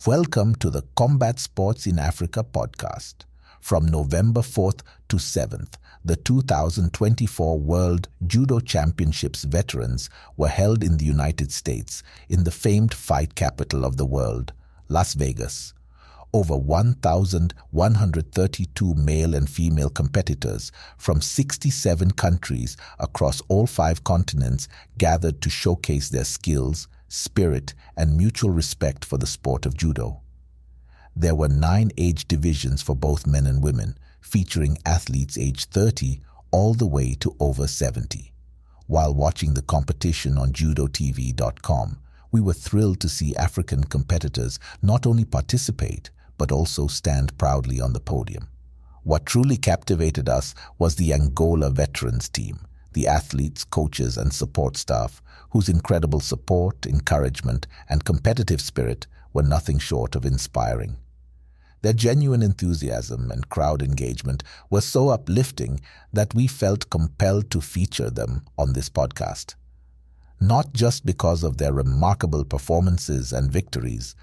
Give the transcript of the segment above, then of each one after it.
Welcome to the Combat Sports in Africa podcast. From November 4th to 7th, the 2024 World Judo Championships Veterans were held in the United States in the famed fight capital of the world, Las Vegas. Over 1,132 male and female competitors from 67 countries across all 5 continents gathered to showcase their skills, spirit, and mutual respect for the sport of judo. There were 9 age divisions for both men and women, featuring athletes aged 30 all the way to over 70. While watching the competition on judotv.com, we were thrilled to see African competitors not only participate, but also stand proudly on the podium. What truly captivated us was the Angola veterans team, the athletes, coaches, and support staff, whose incredible support, encouragement, and competitive spirit were nothing short of inspiring. Their genuine enthusiasm and crowd engagement were so uplifting that we felt compelled to feature them on this podcast. Not just because of their remarkable performances and victories,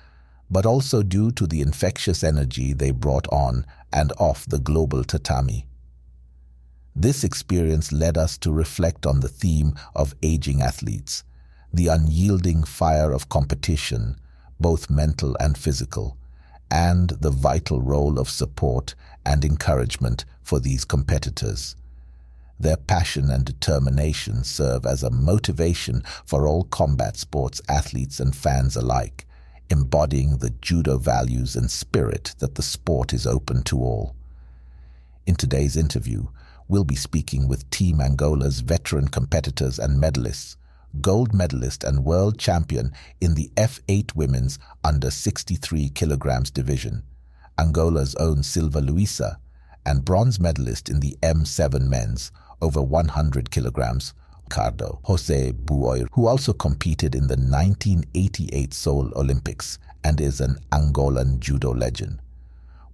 but also due to the infectious energy they brought on and off the global tatami. This experience led us to reflect on the theme of aging athletes, the unyielding fire of competition, both mental and physical, and the vital role of support and encouragement for these competitors. Their passion and determination serve as a motivation for all combat sports athletes and fans alike, embodying the judo values and spirit that the sport is open to all. In today's interview, we'll be speaking with Team Angola's veteran competitors and medalists, gold medalist and world champion in the F8 women's under 63 kilograms division, Angola's own Silva Luisa, and bronze medalist in the M7 men's over 100 kilograms, Ricardo Jose Buoy, who also competed in the 1988 Seoul Olympics and is an Angolan judo legend.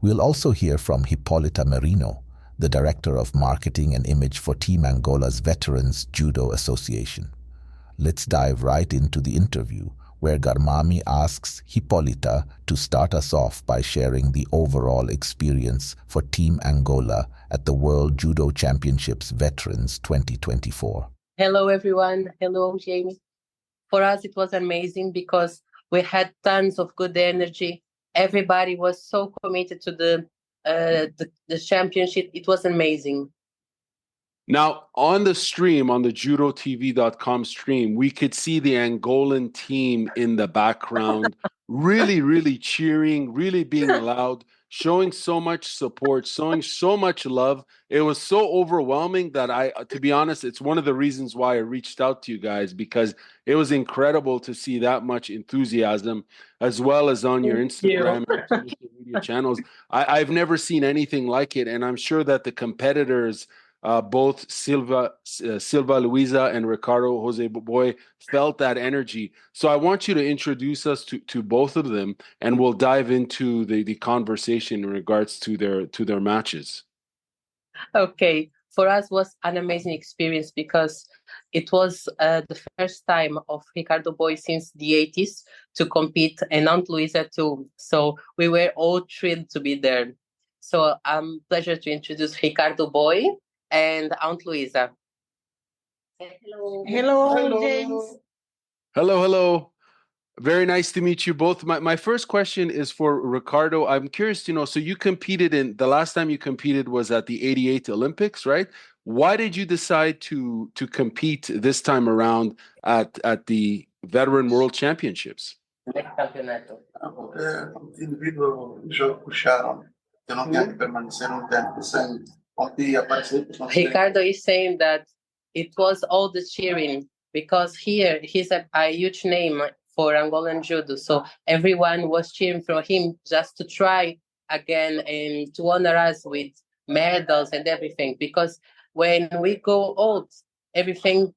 We'll also hear from Hipólita Merino, the Director of Marketing and Image for Team Angola's Veterans Judo Association. Let's dive right into the interview, where Garmami asks Hipólita to start us off by sharing the overall experience for Team Angola at the World Judo Championships Veterans 2024. Hello, everyone. Hello, Jamie. For us, it was amazing because we had tons of good energy. Everybody was so committed to the championship. It was amazing. Now, on the stream, on the judotv.com stream, we could see the Angolan team in the background, really cheering, really being loud, showing so much support, showing so much love. It was so overwhelming that to be honest, it's one of the reasons why I reached out to you guys, because it was incredible to see that much enthusiasm, as well as on your Instagram and social media channels. I've never seen anything like it, and I'm sure that the competitors, both Silva Luisa and Ricardo Jose Buoy, felt that energy. So I want you to introduce us to both of them, and we'll dive into the conversation in regards to their matches. Okay, for us was an amazing experience because it was the first time of Ricardo Buoy since the 80s to compete, and Aunt Luisa too. So we were all thrilled to be there. So pleasure to introduce Ricardo Buoy and Aunt Luisa. Hello, James. Hello. Very nice to meet you both. My first question is for Ricardo. I'm curious to know, so you competed the last time you competed was at the 88 Olympics, right? Why did you decide to compete this time around at the Veteran World Championships? Ricardo is saying that it was all the cheering because here he's a huge name for Angolan judo, so everyone was cheering for him just to try again and to honor us with medals and everything. Because when we go old, everything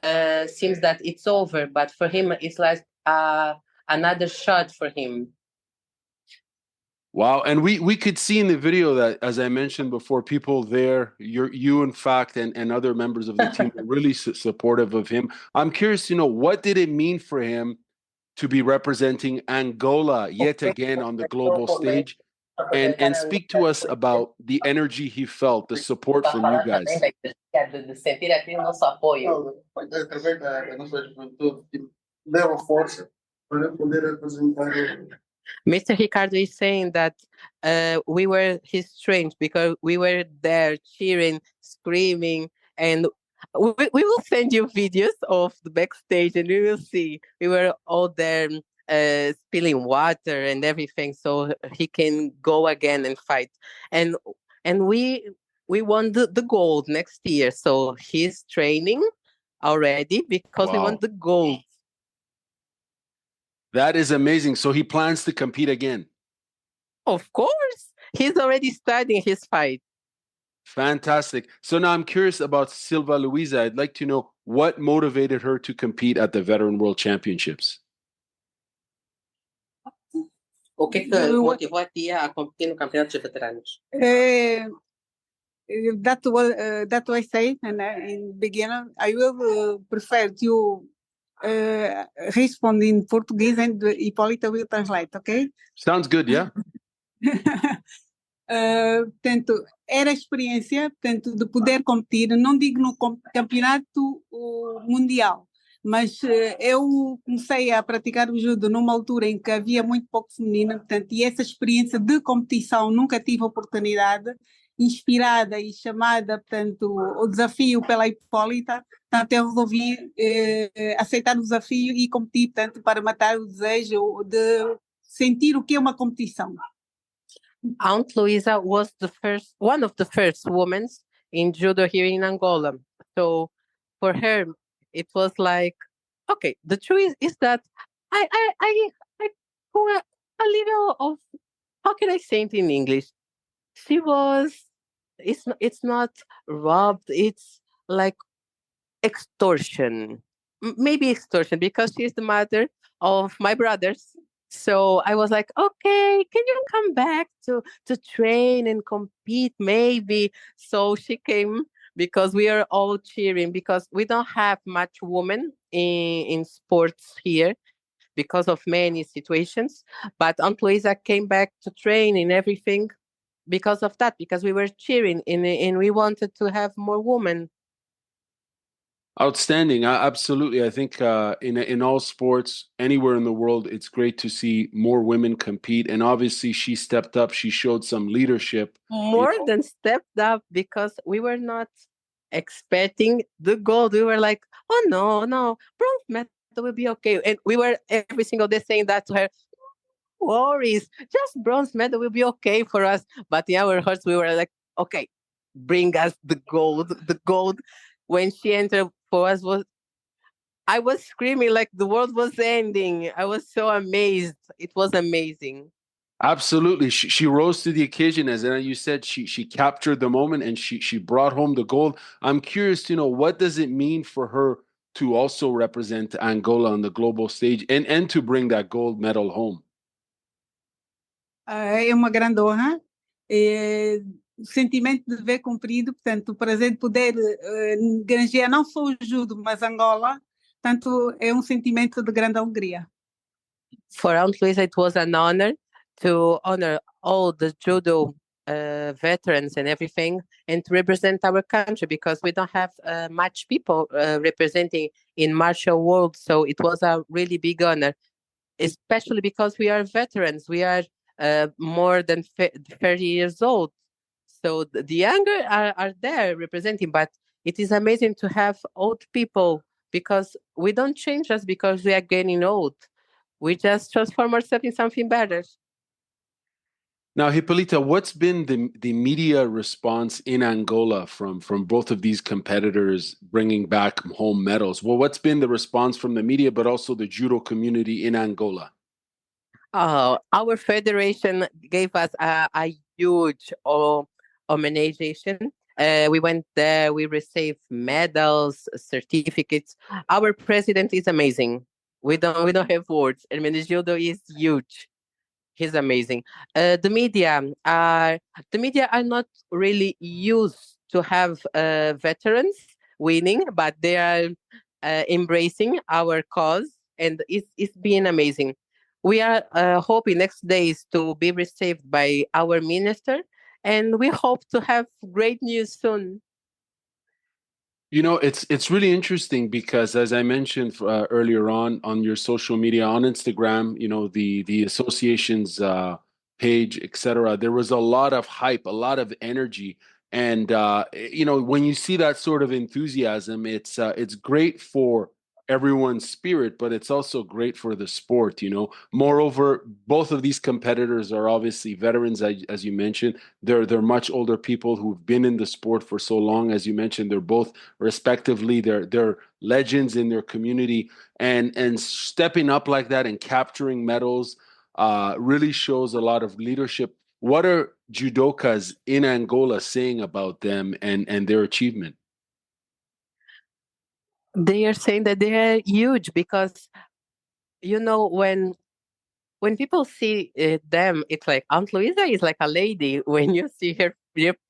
seems that it's over, but for him it's like another shot for him. Wow. And we could see in the video that, as I mentioned before, people there, you in fact, and other members of the team were really supportive of him. I'm curious to know, what did it mean for him to be representing Angola yet again on the global stage, and speak to us about the energy he felt, the support from you guys. De sentir aqui o nosso apoio. Através da nossa juventude, deu força para poder apresentar. Mr. Ricardo is saying that we were his strength because we were there cheering, screaming, and we will send you videos of the backstage, and you will see we were all there spilling water and everything, so he can go again and fight. And we won the gold next year, so he's training already because we won the gold. That is amazing. So he plans to compete again. Of course. He's already studying his fight. Fantastic. So now I'm curious about Silva Luisa. I'd like to know what motivated her to compete at the Veteran World Championships. O que motivou a tia a competir no Campeonato de Veteranos? That I say, and in beginner, I will prefer to respond in Portuguese and Hipólita will translate, okay? Sounds good, yeah. Portanto, era a experiência, portanto, de poder competir, não digo no campeonato mundial, mas eu comecei a praticar o judo numa altura em que havia muito pouco feminino, portanto, e essa experiência de competição nunca tive oportunidade, inspirada e chamada, portanto, o desafio pela Hipólita, portanto, eu resolvi aceitar o desafio e competir, portanto, para matar o desejo de sentir o que é uma competição. Aunt Luisa was one of the first women in judo here in Angola. So for her, it was like, okay, the truth is that I go a little of, how can I say it in English? She was, it's not robbed, it's like extortion. Maybe extortion because she's the mother of my brothers. So I was like, okay, can you come back to train and compete maybe? So she came because we are all cheering because we don't have much women in sports here because of many situations. But Aunt Luisa came back to train and everything because of that, because we were cheering and we wanted to have more women. Outstanding. Absolutely. I think in all sports, anywhere in the world, it's great to see more women compete. And obviously, she stepped up. She showed some leadership. More than stepped up because we were not expecting the gold. We were like, oh, no, bronze medal will be okay. And we were every single day saying that to her. Worries, just bronze medal will be okay for us. But in our hearts, we were like, okay, bring us the gold. The gold. When she entered for us, I was screaming like the world was ending. I was so amazed. It was amazing. Absolutely. She rose to the occasion. As you said, she captured the moment and she brought home the gold. I'm curious to know, what does it mean for her to also represent Angola on the global stage and to bring that gold medal home? É uma grande honra. O sentimento de dever cumprido, portanto, o prazer de poder granjear não só o judo, mas Angola, portanto, é sentimento de grande alegria. For Aunt Luisa, it was an honor to honor all the judo veterans and everything, and to represent our country because we don't have much people representing in martial world. So it was a really big honor, especially because we are veterans. We are more than 30 years old. So the younger are there representing, but it is amazing to have old people because we don't change us because we are getting old. We just transform ourselves in something better. Now, Hipólita, what's been the media response in Angola from both of these competitors bringing back home medals? Well, what's been the response from the media, but also the judo community in Angola? Our federation gave us a huge homenagation. We went there, we received medals, certificates. Our president is amazing. We don't have words. Hermenegildo is huge. He's amazing. The media are not really used to have veterans winning, but they are embracing our cause. and it's been amazing. We are hoping next days to be received by our minister, and we hope to have great news soon. You know, it's really interesting because, as I mentioned earlier on your social media, on Instagram, you know, the association's page, etc. There was a lot of hype, a lot of energy, and you know, when you see that sort of enthusiasm, it's great for everyone's spirit, but it's also great for the sport. You know, moreover, both of these competitors are obviously veterans, as you mentioned. They're much older people who've been in the sport for so long, as you mentioned. They're both respectively, they're legends in their community, and stepping up like that and capturing medals really shows a lot of leadership. What are judokas in Angola saying about them and their achievement? They are saying that they are huge because, you know, when people see them, it's like Aunt Louisa is like a lady. When you see her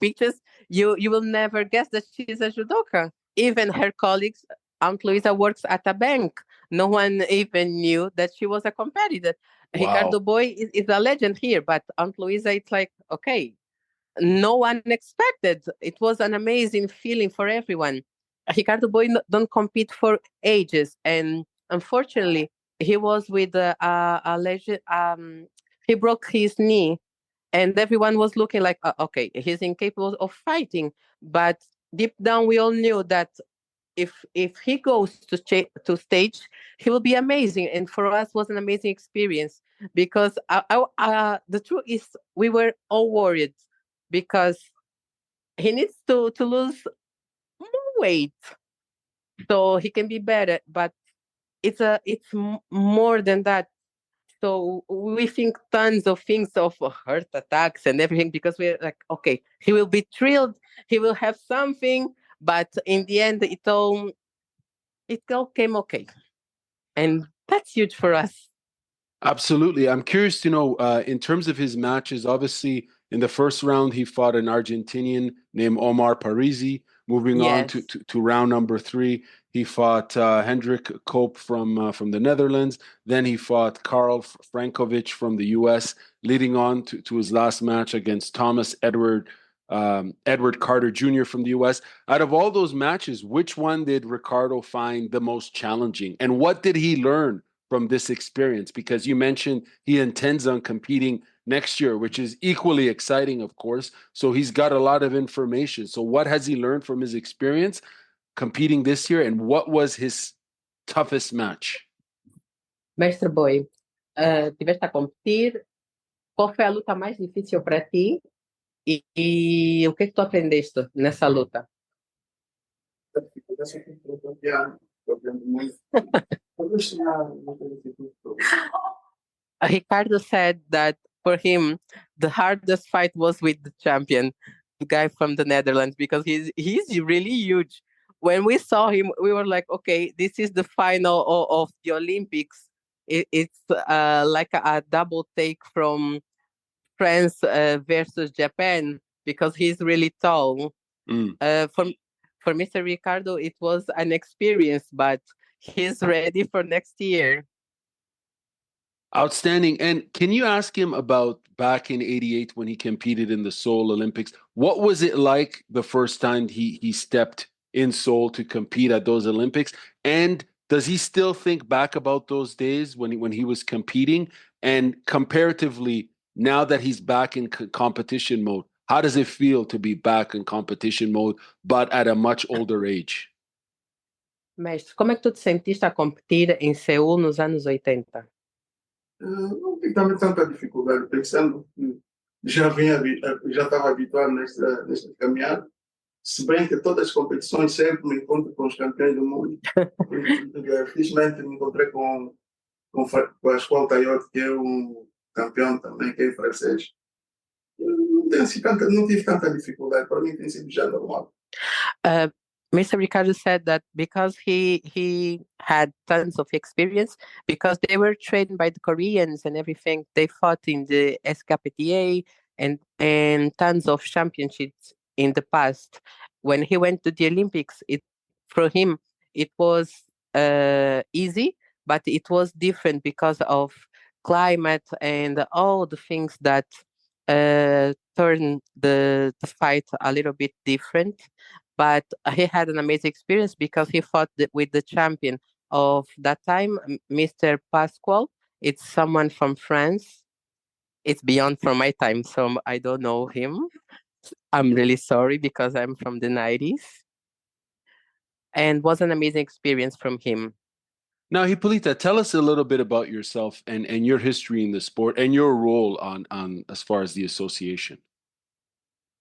pictures, you will never guess that she's a judoka. Even her colleagues, Aunt Louisa works at a bank. No one even knew that she was a competitor. Ricardo Wow. Boy is a legend here, but Aunt Louisa, it's like, okay, no one expected. It was an amazing feeling for everyone. Ricardo Boy don't compete for ages, and unfortunately, he was with a legend. He broke his knee, and everyone was looking like, okay, he's incapable of fighting. But deep down, we all knew that if he goes to stage, he will be amazing. And for us, was an amazing experience because the truth is, we were all worried because he needs to lose more weight so he can be better. But it's more than that. So we think tons of things of heart attacks and everything because we're like, okay, he will be thrilled, he will have something, but in the end, it all came okay, and that's huge for us. Absolutely. I'm curious to know, in terms of his matches, obviously in the first round, he fought an Argentinian named Omar Parisi. Moving on Yes. to round number 3, he fought Hendrik Koop from the Netherlands. Then he fought Karl Frankovic from the US, leading on to his last match against Thomas Edward Carter Jr. from the US. Out of all those matches, which one did Ricardo find the most challenging? And what did he learn from this experience? Because you mentioned he intends on competing next year, which is equally exciting, of course. So he's got a lot of information. So what has he learned from his experience competing this year, and what was his toughest match? Mestre Boy, tiveste a competir, qual foi a luta mais difícil para ti e o que tu aprendeste nessa luta? Essa cultura campeã, eu aprendo muito. Eu gosto de Ricardo said that for him, the hardest fight was with the champion, the guy from the Netherlands, because he's really huge. When we saw him, we were like, okay, this is the final of the Olympics. It's like a double take from France versus Japan because he's really tall. Mm. For Mr. Ricardo, it was an experience, but he's ready for next year. Outstanding. And can you ask him about back in '88 when he competed in the Seoul Olympics? What was it like the first time he stepped in Seoul to compete at those Olympics? And does he still think back about those days when he was competing? And comparatively, now that he's back in competition mode, how does it feel to be back in competition mode, but at a much older age? Mestre, como é que tu te sentiste a competir em Seul nos anos 80? Não tive também tanta dificuldade, pensando que já estava habituado nesta caminhada, se bem que todas as competições sempre me encontro com os campeões do mundo. Felizmente me encontrei com a escola Tayote, que é um campeão também, que é francês. Não tive tanta dificuldade, para mim tem sido já normal. Mr. Ricardo said that because he had tons of experience, because they were trained by the Koreans and everything, they fought in the SKPTA and tons of championships in the past. When he went to the Olympics, for him it was easy but it was different because of climate and all the things that turned the fight a little bit different. But he had an amazing experience because he fought with the champion of that time, Mr. Pasquale. It's someone from France. It's beyond from my time, so I don't know him. I'm really sorry because I'm from the 90s. And was an amazing experience from him. Now, Hippolyta, tell us a little bit about yourself and your history in the sport and your role on as far as the association.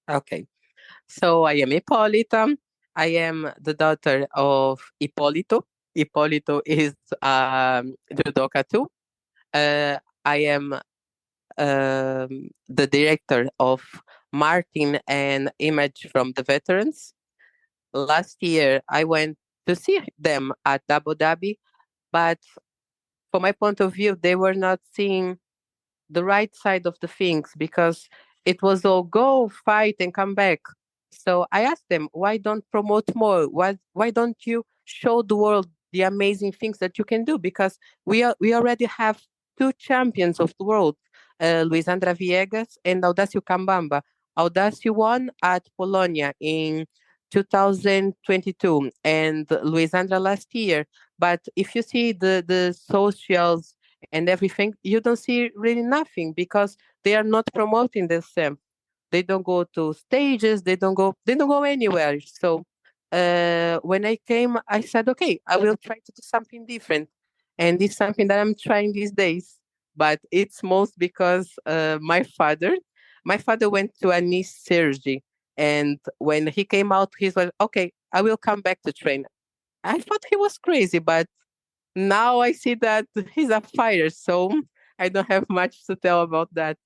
Okay. So I am Hippolyta. I am the daughter of Ippolito. Ippolito is judoka too. I am the director of Martin and Image from the Veterans. Last year, I went to see them at Abu Dhabi, but from my point of view, they were not seeing the right side of the things because it was all go, fight, and come back. So I asked them, why don't promote more? Why don't you show the world the amazing things that you can do? Because we already have two champions of the world, Luisandra Viegas and Audacio Cambamba. Audacio won at Polonia in 2022 and Luisandra last year. But if you see the socials and everything, you don't see really nothing because they are not promoting themselves. They don't go to stages. They don't go anywhere. So when I came, I said, okay, I will try to do something different, and it's something that I'm trying these days. But it's most because my father went to a knee surgery, and when he came out, he's like, okay, I will come back to train. I thought he was crazy, but now I see that he's a fighter, so I don't have much to tell about that.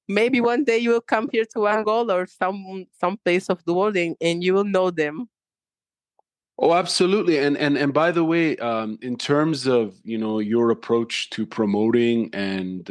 Maybe one day you will come here to Angola or some place of the world and you will know them. Oh, absolutely. And by the way, in terms of, your approach to promoting and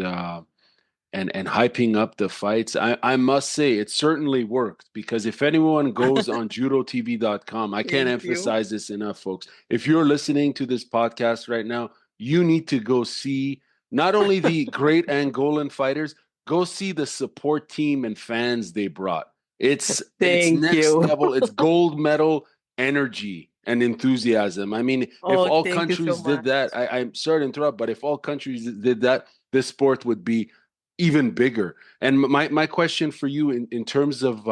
hyping up the fights, I must say it certainly worked because if anyone goes on judotv.com, I can't Thank you. emphasize this enough, folks. If you're listening to this podcast right now, you need to go see not only the great Angolan fighters, go see the support team and fans they brought. It's Thank next you. level. It's gold medal energy and enthusiasm. I mean, if Oh, all thank you so countries did much. that, I'm sorry to interrupt, but if all countries did that, this sport would be even bigger. And my question for you in terms of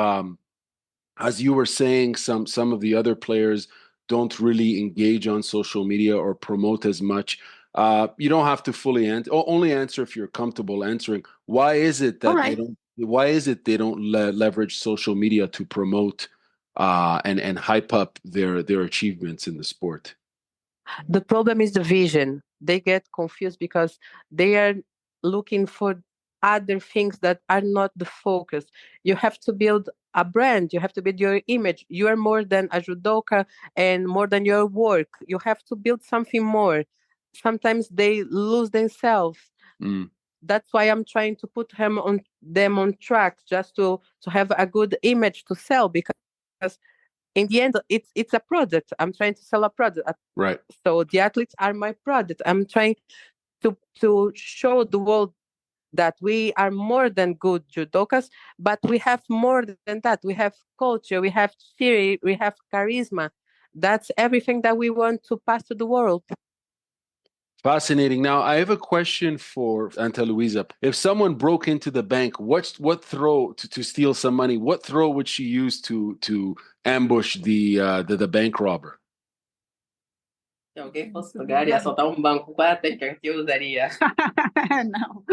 as you were saying, some of the other players don't really engage on social media or promote as much. You don't have to fully answer. Only answer if you're comfortable answering. Why is it All that they right. don't? Why is it they don't leverage social media to promote and hype up their achievements in the sport? The problem is the vision. They get confused because they are looking for other things that are not the focus. You have to build a brand, you have to build your image. You are more than a judoka and more than your work. You have to build something more. Sometimes they lose themselves. Mm. That's why I'm trying to put them on track just to have a good image to sell because in the end it's a product. I'm trying to sell a product. Right. So the athletes are my product. I'm trying to show the world that we are more than good judokas, but we have more than that. We have culture, we have theory, we have charisma. That's everything that we want to pass to the world. Fascinating. Now, I have a question for Anta Luisa. If someone broke into the bank, what throw to steal some money? What throw would she use to ambush the bank robber? Se alguém fosse pegar e assaltar banco, qual a técnica que eu usaria? Não.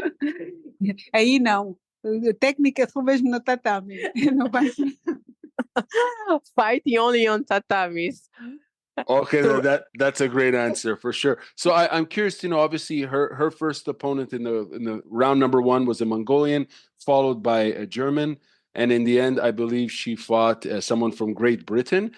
Aí não. A técnica só mesmo no tatami. Não vai. Fighting only on tatamis. Okay, that's a great answer for sure. So I'm curious to know. Obviously, her first opponent in the round number one was a Mongolian, followed by a German, and in the end, I believe she fought someone from Great Britain.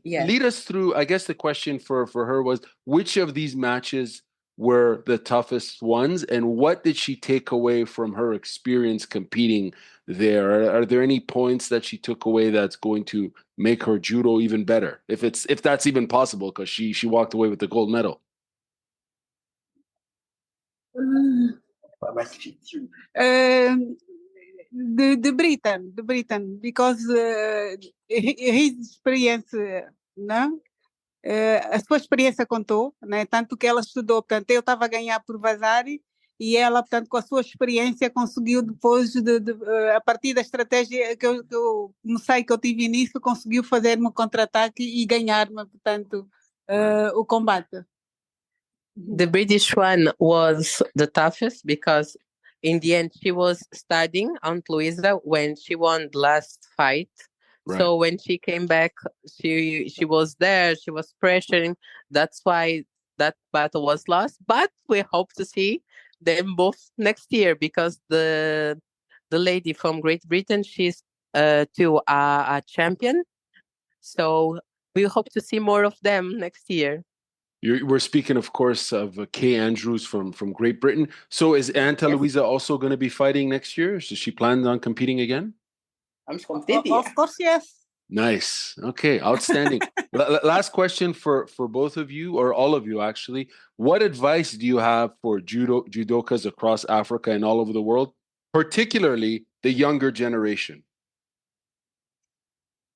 Yes. Lead us through. I guess the question for her was which of these matches were the toughest ones, and what did she take away from her experience competing there? Are there any points that she took away that's going to make her judo even better, if that's even possible, because she walked away with the gold medal? The Britain, because his experience, não? A sua experiência contou, né? Tanto que ela estudou, portanto, eu estava a ganhar por Vasari e ela, portanto, com a sua experiência conseguiu depois, a partir da estratégia que eu comecei, que eu tive início, conseguiu fazer-me um contra-ataque e ganhar-me, portanto, o combate. The British one was the toughest because in the end she was studying Aunt Louisa when she won the last fight. Right. So when she came back, she was there, she was pressuring. That's why that battle was lost. But we hope to see them both next year because the lady from Great Britain, she's too a champion. So we hope to see more of them next year. We're speaking, of course, of Kay Andrews from Great Britain. So is Aunt Louisa also going to be fighting next year? Does she plan on competing again? Of course, yes. Nice. Okay, outstanding. Last question for both of you, or all of you actually. What advice do you have for judokas across Africa and all over the world, particularly the younger generation?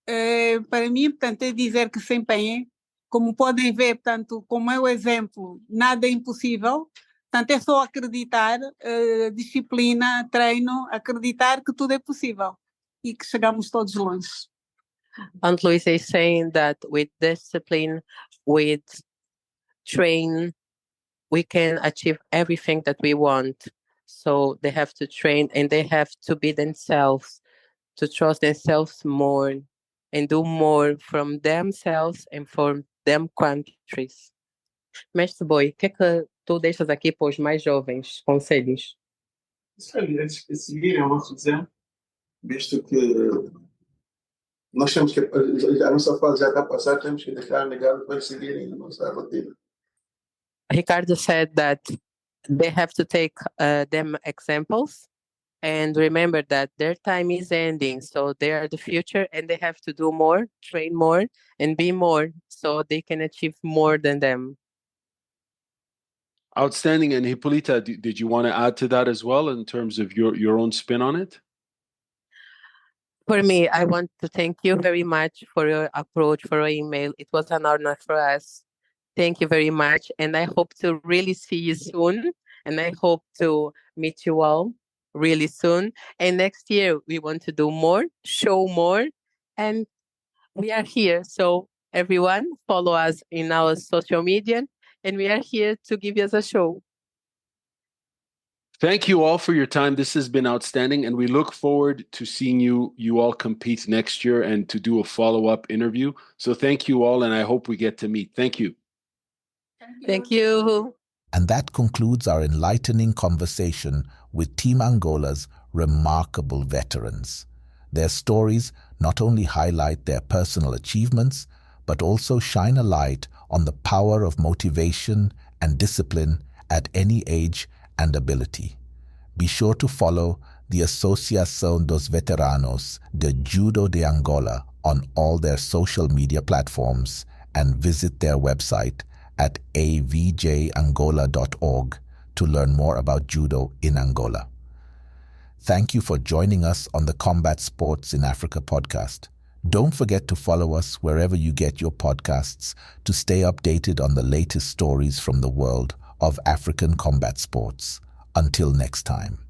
Para mim, portanto, é dizer que se empenhem. Como podem ver, portanto, como é o exemplo, nada é impossível. Portanto, é só acreditar, disciplina, treino, acreditar que tudo é possível e que chegamos todos longe. Aunt Louisa is saying that with discipline, with train, we can achieve everything that we want. So they have to train and they have to be themselves, to trust themselves more and do more from themselves and from them countries. Mestre Boi, o que é que tu deixas aqui para os mais jovens, conselhos? Eles seguirem o nosso exemplo, visto que nós temos que, a nossa fase já está a passar, temos que deixar legado para seguirem a nossa rotina. Ricardo said that they have to take them examples and remember that their time is ending. So they are the future and they have to do more, train more, and be more so they can achieve more than them. Outstanding. And Hippolyta, did you want to add to that as well in terms of your own spin on it? For me, I want to thank you very much for your approach, for your email. It was an honor for us. Thank you very much. And I hope to really see you soon. And I hope to meet you all really soon. And next year, we want to do more, show more. And we are here. So everyone, follow us in our social media. And we are here to give you a show. Thank you all for your time. This has been outstanding, and we look forward to seeing you all compete next year and to do a follow-up interview. So thank you all, and I hope we get to meet. Thank you. Thank you. And that concludes our enlightening conversation with Team Angola's remarkable veterans. Their stories not only highlight their personal achievements, but also shine a light on the power of motivation and discipline at any age and ability. Be sure to follow the Asociação dos Veteranos de Judo de Angola on all their social media platforms and visit their website at avjangola.org to learn more about judo in Angola. Thank you for joining us on the Combat Sports in Africa podcast. Don't forget to follow us wherever you get your podcasts to stay updated on the latest stories from the world of African combat sports. Until next time.